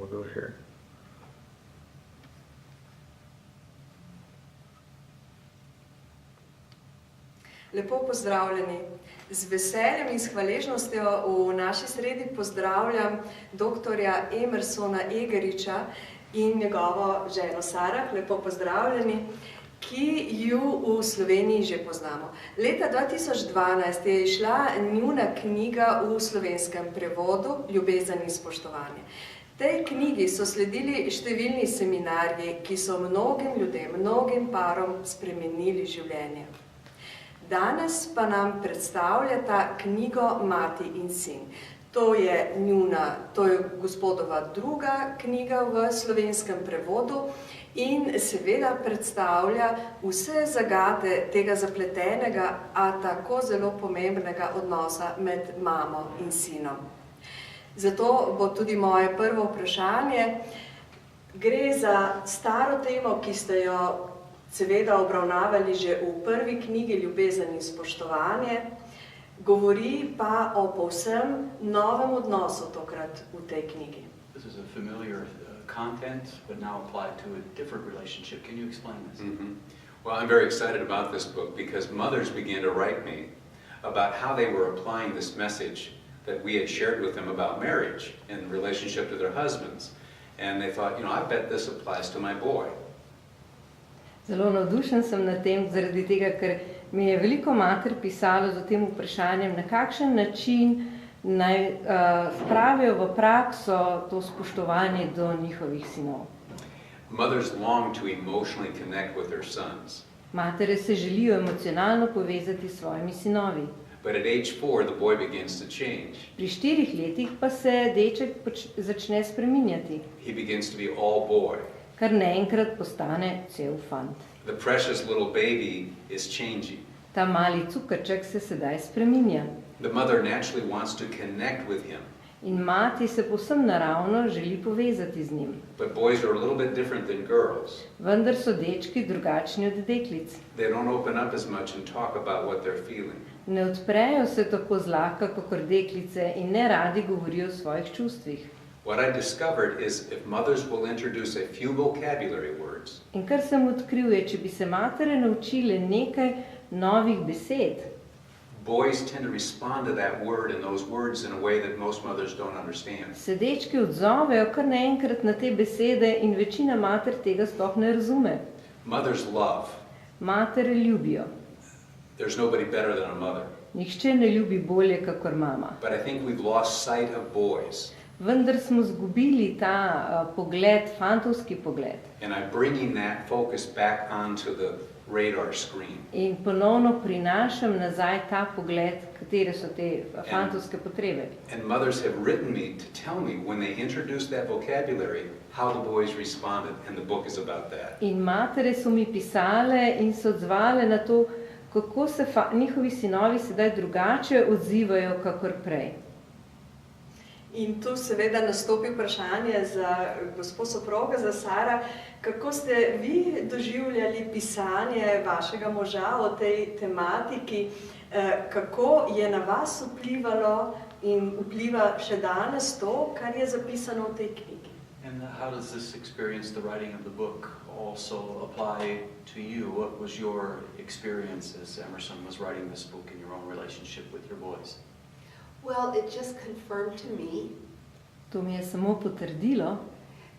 we'll go here. Lepo pozdravljeni. Z veseljem in s hvaležnostjo v naši sredi pozdravljam doktorja Emersona Egeriča in njegovo ženo Sara, lepo pozdravljeni, ki ju v Sloveniji že poznamo. Leta 2012 je izšla njuna knjiga v slovenskem prevodu Ljubezen in spoštovanje. Tej knjigi so sledili številni seminarji, ki so mnogim ljudem, mnogim parom spremenili življenje. Danes pa nam predstavljata knjigo Mati in sin. To je gospodova druga knjiga v slovenskem prevodu in seveda predstavlja vse zagate tega zapletenega, a tako zelo pomembnega odnosa med mamo in sinom. Zato bo tudi moje prvo vprašanje. Gre za staro temo, ki ste jo seveda obravnavali že v prvi knjigi Ljubezen in spoštovanje, govori pa o povsem novem odnosu tokrat v tej knjigi. This is a familiar content, but now applied to a different relationship. Can you explain this? Well, I'm very excited about this book because mothers began to write me about how they were applying this message that we had shared with them about marriage in relationship to their husbands. And they thought, I bet this applies to my boy. Zelo navdušen sem nad tem, zaradi tega, ker mi je veliko mater pisalo z tem vprašanjem, na kakšen način naj spravijo v prakso to spoštovanje do njihovih sinov. Mothers long to emotionally connect with their sons. Matere se želijo emocionalno povezati s svojimi sinovi. But at age 4, the boy begins to change. Pri 4 letih pa se deček začne spreminjati. He begins to be all boy. Kar naenkrat postane cel fant. The precious little baby is changing. Ta mali cukrček se sedaj spreminja. The mother naturally wants to connect with him. In mati se povsem naravno želi povezati z njim. But boys are a little bit different than girls. Vendar so dečki drugačni od deklic. They don't open up as much and talk about what they're feeling. Ne odprejo se tako zlahka kakor deklice in ne radi govorijo o svojih čustvih. What I discovered is if mothers will introduce a few vocabulary words. In kar sem odkril je, če bi se matere naučile nekaj novih besed, boys tend to respond to that word and those words in a way that most mothers don't understand. Se dečki odzovejo kar naenkrat na te besede in večina mater tega sploh ne razume. Mothers love. Matere ljubijo. There's nobody better than a mother. Nihče ne ljubi bolje kakor mama. But I think we've lost sight of boys. Vendar smo zgubili ta pogled, fantovski pogled. And I'm bringing that focus back onto the radar screen. In ponovno prinašam nazaj ta pogled, katere so te fantovske potrebe. And mothers have written me to tell me when they introduced that vocabulary how the boys responded, and the book is about that. In matere so mi pisale in se odzvale na to, kako se njihovi sinovi sedaj drugače odzivajo kakor prej. In tu seveda nastopi vprašanje za gospo soproga, za Sara, kako ste vi doživljali pisanje vašega moža o tej tematiki, kako je na vas vplivalo in vpliva še danes to, kar je zapisano v tej knjigi. And how does this experience, the writing of the book, also apply to you? What was your experience as Emerson was writing this book in your own relationship with your boys? Well, it just confirmed to me To mi je samo potrdilo,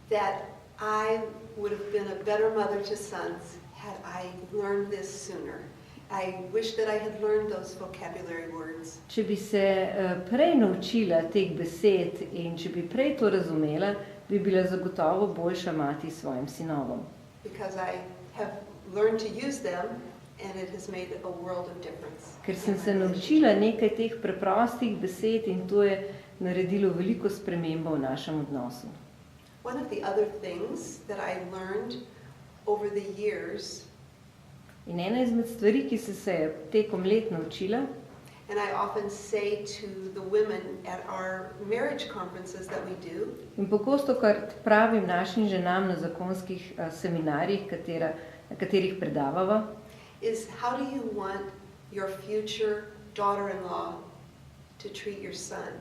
that I would have been a better mother to sons had I learned this sooner. I wish that I had learned those vocabulary words. če bi se prej naučila teh besed in če bi prej to razumela, bi bila zagotovo boljša mati svojim sinovom. Because I have learned to use them and it has made a world of difference. Ker sem se naučila nekaj teh preprostih besed in to je naredilo veliko spremembo v našem odnosu. One of the other things that I learned over the years, In ena izmed stvari, ki sem se tekom let naučila, and I often say to the women at our marriage conferences that we do, in pogosto kar pravim našim ženam na zakonskih seminarjih, na katerih predavava, is how do you want your future daughter-in-law to treat your son?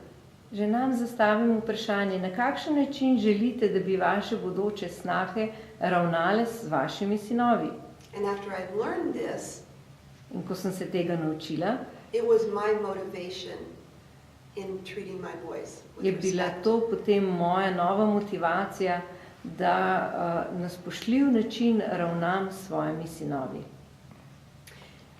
že nam zastavim vprašanje, na kakšen način želite, da bi vaše bodoče snahe ravnale s vašimi sinovi. And after I've learned this, In ko sem se tega naučila, it was my motivation in treating my boys je with bila respect. to potem moja nova motivacija, da na spoštljiv način ravnam s svojimi sinovi.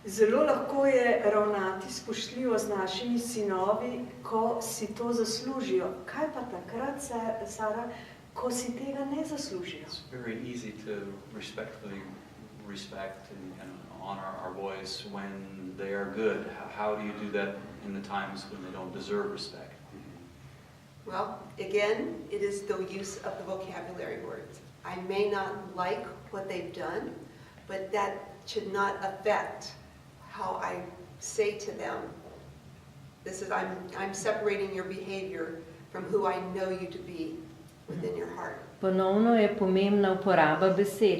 Zelo lahko je ravnati spoštljivo z našimi sinovi, ko si to zaslužijo. Kaj pa takrat, Sara, ko si tega ne zaslužijo? It's very easy to respectfully respect and honor our boys when they are good. How do you do that in the times when they don't deserve respect? Well, again, it is the use of the vocabulary words. I may not like what they've done, but that should not affect how I say to them. I'm separating your behavior from who I know you to be within your heart. Ponovno je pomembna uporaba besed.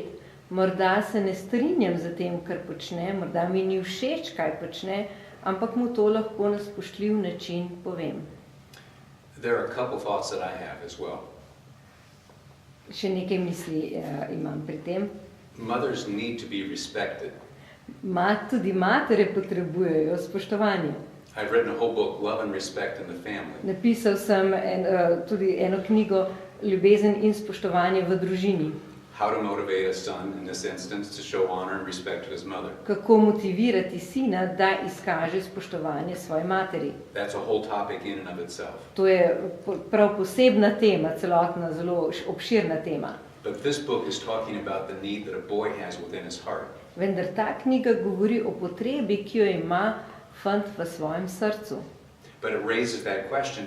Morda se ne strinjam z tem, kar počne, morda mi ni všeč, kaj počne, ampak mu to lahko na spoštljiv način povem. There are a couple thoughts that I have as well. Še nekaj misli imam pri tem. Mothers need to be respected. Tudi matere potrebujejo spoštovanje. I've written a whole book, Love and Respect in the Family. Napisal sem tudi eno knjigo Ljubezen in spoštovanje v družini. How to motivate a son, in this instance, to show honor and respect to his mother. Kako motivirati sina, da izkaže spoštovanje svoji materi. That's a whole topic in and of itself. To je prav posebna tema, celotna, zelo obširna tema. But this book is talking about the need that a boy has within his heart. Vendar ta knjiga govori o potrebi, ki jo ima fant v svojem srcu. But it raises that question,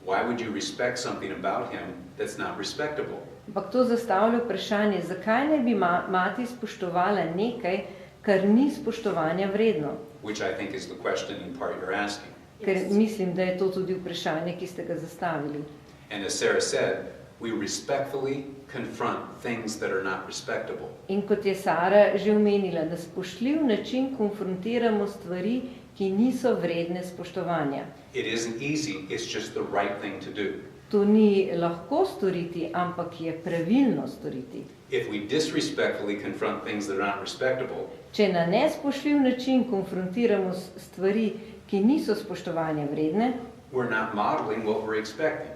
why would you respect something about him that's not respectable? Ampak to zastavlja vprašanje, zakaj ne bi mati spoštovala nekaj, kar ni spoštovanja vredno? Which I think is the question in part you're asking. Ker mislim, da je to tudi vprašanje, ki ste ga zastavili. And as Sarah said, we respectfully confront things that are not respectable. In kot je Sara že omenila, na spoštljiv način konfrontiramo stvari, ki niso vredne spoštovanja. It isn't easy, it's just the right thing to do. To ni lahko storiti, ampak je pravilno storiti. If we disrespectfully confront things that are not respectable, Če na nespoštljiv način konfrontiramo stvari, ki niso spoštovanja vredne, we're not modeling what we're expecting.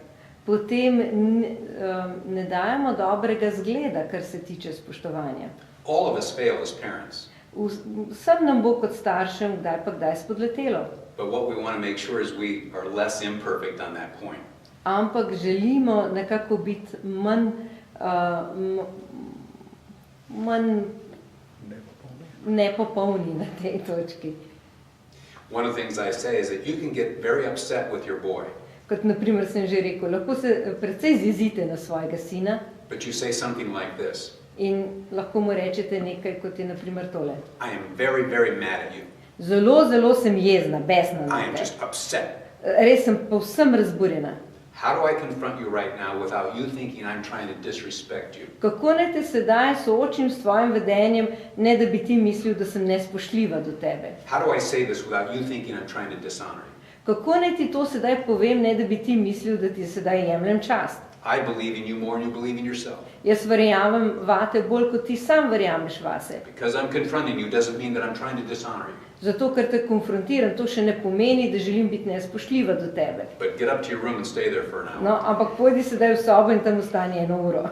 potem ne dajemo dobrega zgleda, kar se tiče spoštovanja. All of us fail as parents, Vsem nam bo kot staršem kdaj pa kdaj spodletelo. but what we want to make sure is we are less imperfect on that point. Ampak želimo nekako biti manj nepopolni na tej točki. One of the things I say is that you can get very upset with your boy, Kot naprimer sem že rekel, lahko se precej zjezite na svojega sina but you say something like this, in lahko mu rečete nekaj, kot je naprimer tole. I am very, very mad at you. Zelo, zelo sem jezna, besna I na am te. just upset. Res sem povsem razburjena. How do I confront you right now without you thinking I'm trying to disrespect you? Kako naj te sedaj soočim s tvojim vedenjem, ne da bi ti mislil, da sem nespoštljiva do tebe? How do I say this without you thinking I'm trying to dishonor you? Kako naj ti to sedaj povem, ne da bi ti mislil, da ti sedaj jemljem čast? I believe in you more than you believe in yourself. Jaz verjamem vate bolj, kot ti sam verjameš vase. Because I'm confronting you doesn't mean that I'm trying to dishonor you. Zato, ker te konfrontiram, to še ne pomeni, da želim biti nespoštljiva do tebe. But get up to your room and stay there for an hour. No, ampak pojdi sedaj v sobo in tam ostani 1 uro.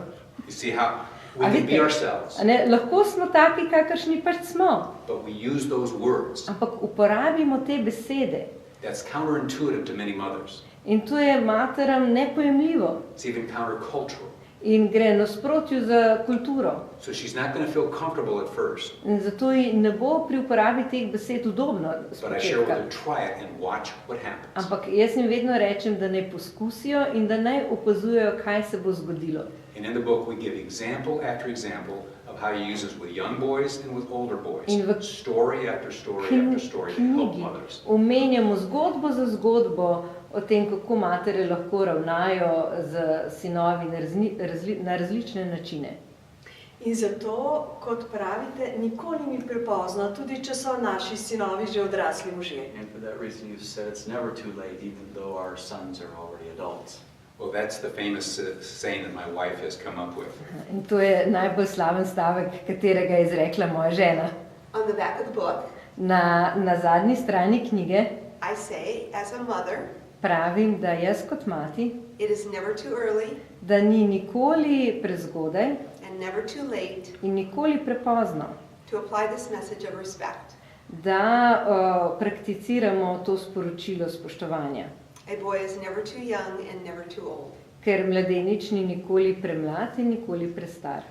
You see how we A can be vidite, ourselves, a ne, lahko smo taki, kakršni pač smo, but we use those words. ampak uporabimo te besede. That's counterintuitive to many mothers. In to je materam nepojemljivo It's even countercultural. in gre nasprotju za kulturo. So she's not going to feel comfortable at first, In zato ji ne bo pri uporabi teh besed udobno s but I share with početka. her, try it and watch what happens. Ampak jaz jim vedno rečem, da naj poskusijo in da naj opazujejo, kaj se bo zgodilo. And in the book we give example after example of how he uses with young boys and with older boys. In v Story after story after story to help knjigi mothers. omenjamo zgodbo za zgodbo o tem, kako matere lahko ravnajo z sinovi na različne načine. In zato, kot pravite, nikoli ni prepozno, tudi če so naši sinovi že odrasli možje. And for that reason you've said it's never too late, even though our sons are already adults. Well, that's the famous saying that my wife has come up with. In to je najbolj slaven stavek, katerega je izrekla moja žena. On the back of the book, Na zadnji strani knjige I say, as a mother, pravim, da jaz kot mati, it is never too early da ni nikoli prezgodaj and never too late in nikoli prepozno, to apply this message of respect. da prakticiramo to sporočilo spoštovanja. A boy is never too young and never too old. Ker mladenič ni nikoli premlad in nikoli prestar.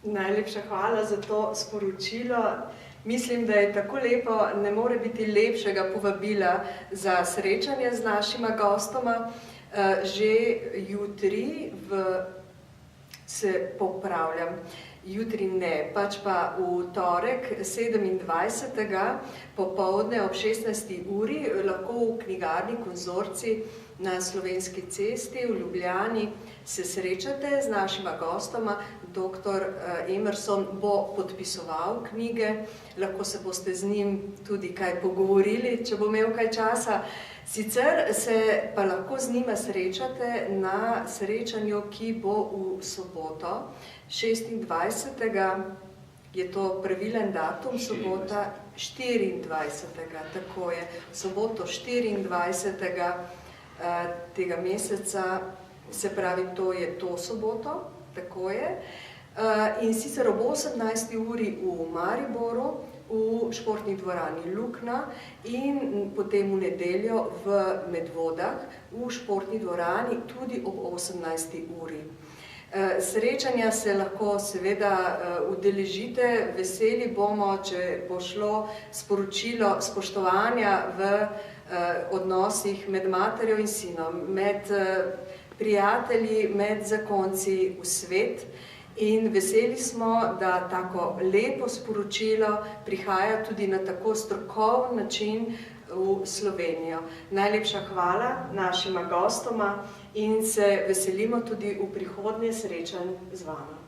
Najlepša hvala za to sporočilo. Mislim, da je tako lepo, ne more biti lepšega povabila za srečanje z našima gostoma. Že jutri se popravljam. Jutri ne, pač pa v torek 27. popoldne ob 16. uri lahko v knjigarni Konzorcij na Slovenski cesti v Ljubljani se srečate z našima gostoma. Dr. Emerson bo podpisoval knjige, lahko se boste z njim tudi kaj pogovorili, če bo imel kaj časa. Sicer se pa lahko z njima srečate na srečanju, ki bo v soboto, 26. je to pravilen datum, sobota 24. tako je, soboto 24. tega meseca, se pravi, to je to soboto, tako je. In sicer ob 18. uri v Mariboru, v športni dvorani Lukna in potem v nedeljo v Medvodah, v športni dvorani tudi ob 18. uri. Srečanja se lahko seveda udeležite, veseli bomo, če bo šlo sporočilo spoštovanja v odnosih med materjo in sinom, med prijatelji, med zakonci v svet. In veseli smo, da tako lepo sporočilo prihaja tudi na tako strokoven način v Slovenijo. Najlepša hvala našima gostoma in se veselimo tudi v prihodnje srečanj z vama.